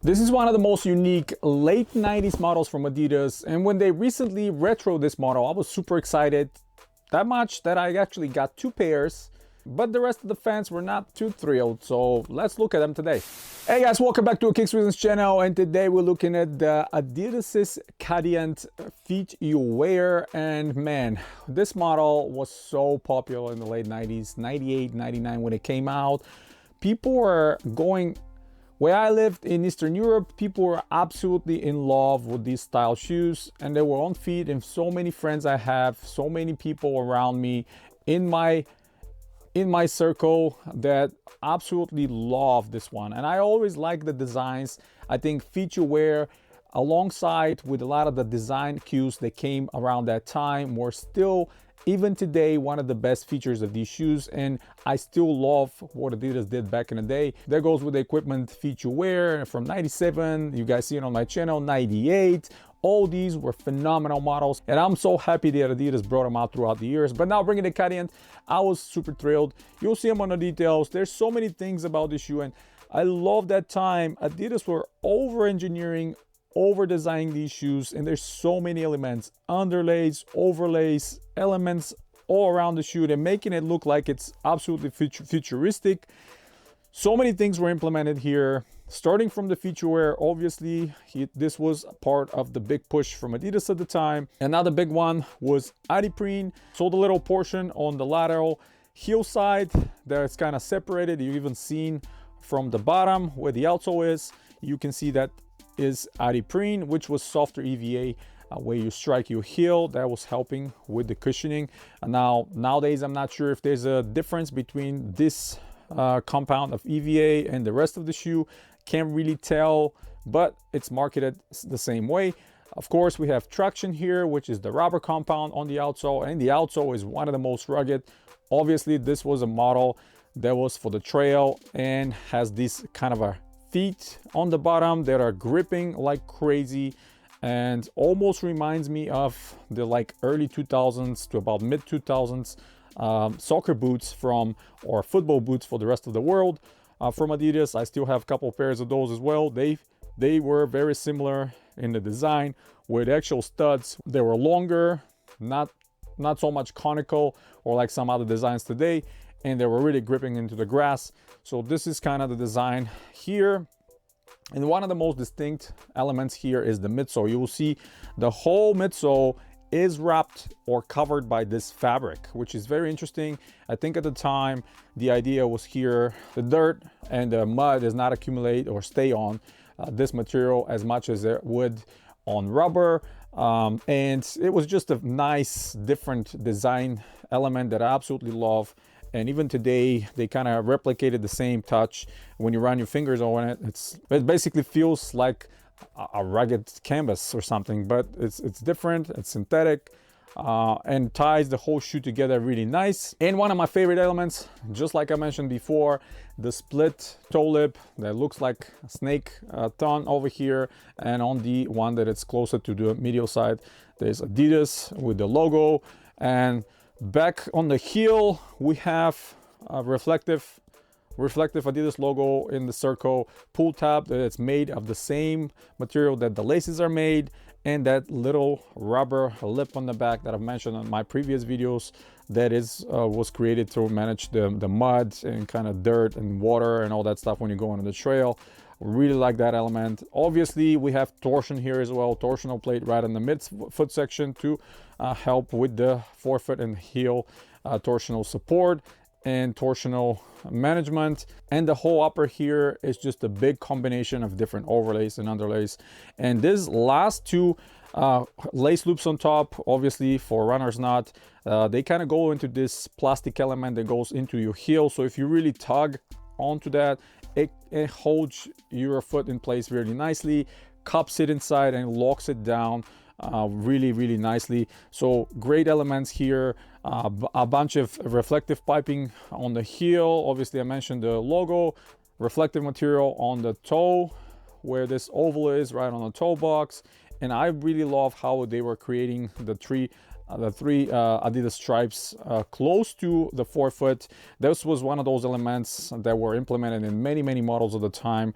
This is one of the most unique late 90s models from Adidas, and when they recently retro this model, I was super excited. That much that I actually got two pairs, but the rest of the fans were not too thrilled, so let's look at them today. Hey guys, welcome back to a Kicks Reasons channel, and today we're looking at the Adidas Cadiant Feet You Wear. And man, this model was so popular in the late 90s, 98, 99 when it came out. People were going... Where I lived in Eastern Europe, people were absolutely in love with these style shoes, and they were on feet. And so many friends I have, so many people around me in my circle that absolutely love this one. And I always like the designs. I think feet you wear, alongside with a lot of the design cues that came around that time, were still, even today, one of the best features of these shoes. And I still love what Adidas did back in the day. There goes with the equipment feet you wear from 97. You guys see it on my channel, 98. All these were phenomenal models, and I'm so happy that Adidas brought them out throughout the years. But now bringing the Cadiant, I was super thrilled. You'll see them on the details. There's so many things about this shoe, and I love that time Adidas were over-engineering, over-designing these shoes, and there's so many elements, underlays, overlays, elements all around the shoe. They're making it look like it's absolutely futuristic. So many things were implemented here, starting from the feature wear. Obviously, this was part of the big push from Adidas at the time. Another big one was Adiprene. So the little portion on the lateral heel side that's kind of separated, you even seen from the bottom where the outsole is, you can see that is Adiprene, which was softer EVA. Where you strike your heel, that was helping with the cushioning. And nowadays, I'm not sure if there's a difference between this compound of EVA and the rest of the shoe. Can't really tell, but it's marketed the same way. Of course, we have traction here, which is the rubber compound on the outsole, and the outsole is one of the most rugged. Obviously, this was a model that was for the trail and has this kind of a feet on the bottom that are gripping like crazy, and almost reminds me of the like early 2000s to about mid 2000s soccer boots from, or football boots for the rest of the world from Adidas. I still have a couple pairs of those as well. They were very similar in the design, where the actual studs, they were longer, not so much conical or like some other designs today, and they were really gripping into the grass. So this is kind of the design here. And one of the most distinct elements here is the midsole. You will see the whole midsole is wrapped or covered by this fabric, which is very interesting. I think at the time, the idea was here, the dirt and the mud does not accumulate or stay on this material as much as it would on rubber. And it was just a nice, different design element that I absolutely love. And even today, they kind of replicated the same touch. When you run your fingers on it, it basically feels like a rugged canvas or something, but it's different, it's synthetic, and ties the whole shoe together really nice. And one of my favorite elements, just like I mentioned before, the split toe lip that looks like a snake tongue over here, and on the one that it's closer to the medial side, there's Adidas with the logo. And back on the heel, we have a reflective Adidas logo in the circle, pull tab that it's made of the same material that the laces are made, and that little rubber lip on the back that I've mentioned on my previous videos that was created to manage the mud and kind of dirt and water and all that stuff when you go on the trail. Really like that element. Obviously, we have torsion here as well, torsional plate right in the midfoot section to help with the forefoot and heel torsional support and torsional management. And the whole upper here is just a big combination of different overlays and underlays. And these last two lace loops on top, obviously for runner's knot, they kind of go into this plastic element that goes into your heel. So if you really tug onto that, it holds your foot in place really nicely, cups it inside and locks it down really nicely. So great elements here. A bunch of reflective piping on the heel. Obviously, I mentioned the logo, reflective material on the toe where this oval is right on the toe box. And I really love how they were creating the three the three Adidas stripes close to the forefoot. This was one of those elements that were implemented in many models of the time.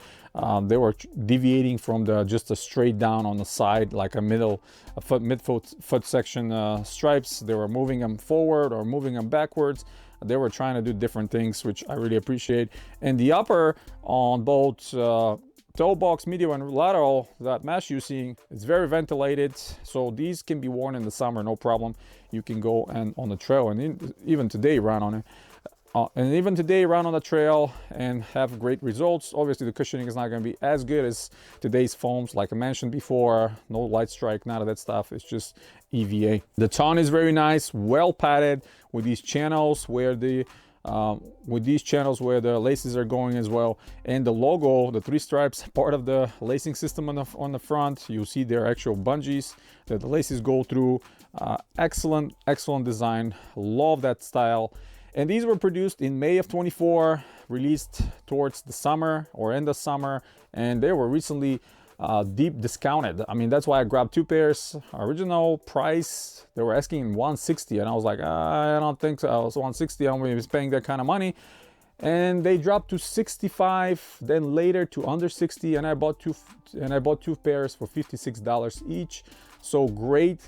They were deviating from just a straight down on the side, like a mid-foot section stripes. They were moving them forward or moving them backwards. They were trying to do different things, which I really appreciate. And the upper on both toe box, medial, and lateral, that mesh you're seeing, it's very ventilated, so these can be worn in the summer, no problem. You can go and on the trail, and even today run on it. And even today run on the trail and have great results. Obviously the cushioning is not going to be as good as today's foams, like I mentioned before. No light strike, none of that stuff. It's just EVA. The tongue is very nice, well padded with these channels where the laces are going as well. And the logo, the three stripes, part of the lacing system on the front. You'll see their actual bungees that the laces go through. Excellent design. Love that style. And these were produced in May of 24, released towards the summer or end of summer, and they were recently deep discounted. I mean, that's why I grabbed two pairs. Original price, they were asking $160, and I was like, I don't think so. I was $160, I'm going to be paying that kind of money. And they dropped to $65, then later to under $60, and I bought two pairs for $56 each. So great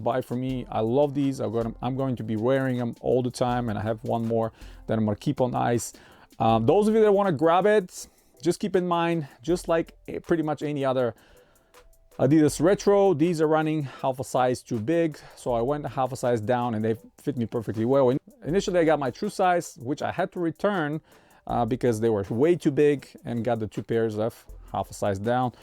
buy for me. I love these. I'm going to be wearing them all the time, and I have one more that I'm going to keep on ice. Those of you that want to grab it, just keep in mind, just like pretty much any other Adidas Retro, these are running half a size too big, so I went half a size down and they fit me perfectly well. Initially I got my true size, which I had to return because they were way too big, and got the two pairs of half a size down.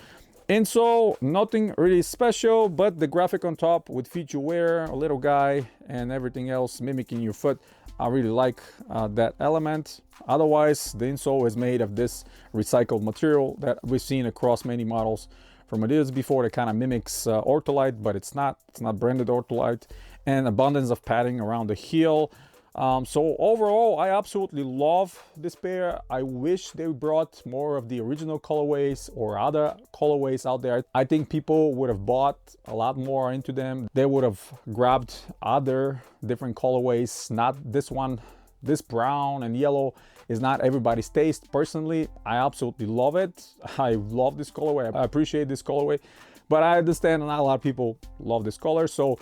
And so nothing really special, but the graphic on top with feet you wear, a little guy, and everything else mimicking your foot. I really like that element. Otherwise, the insole is made of this recycled material that we've seen across many models from Adidas before, that kind of mimics Ortholite, but it's not branded Ortholite. And abundance of padding around the heel. So overall, I absolutely love this pair. I wish they brought more of the original colorways or other colorways out there. I think people would have bought a lot more into them. They would have grabbed other different colorways, not this one. This brown and yellow is not everybody's taste. Personally, I absolutely love it. I love this colorway. I appreciate this colorway, but I understand not a lot of people love this color. So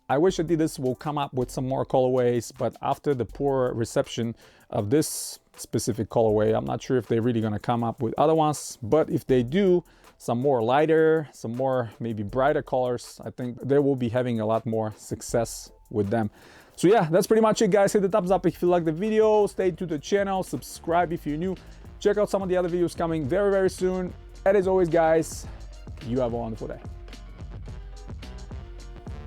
I wish Adidas will come up with some more colorways, but after the poor reception of this specific colorway, I'm not sure if they're really gonna come up with other ones. But if they do, some more lighter, some more maybe brighter colors, I think they will be having a lot more success with them. So yeah, that's pretty much it, guys. Hit the thumbs up if you like the video, stay tuned to the channel, subscribe if you're new, check out some of the other videos coming very soon. And as always, guys, you have a wonderful day.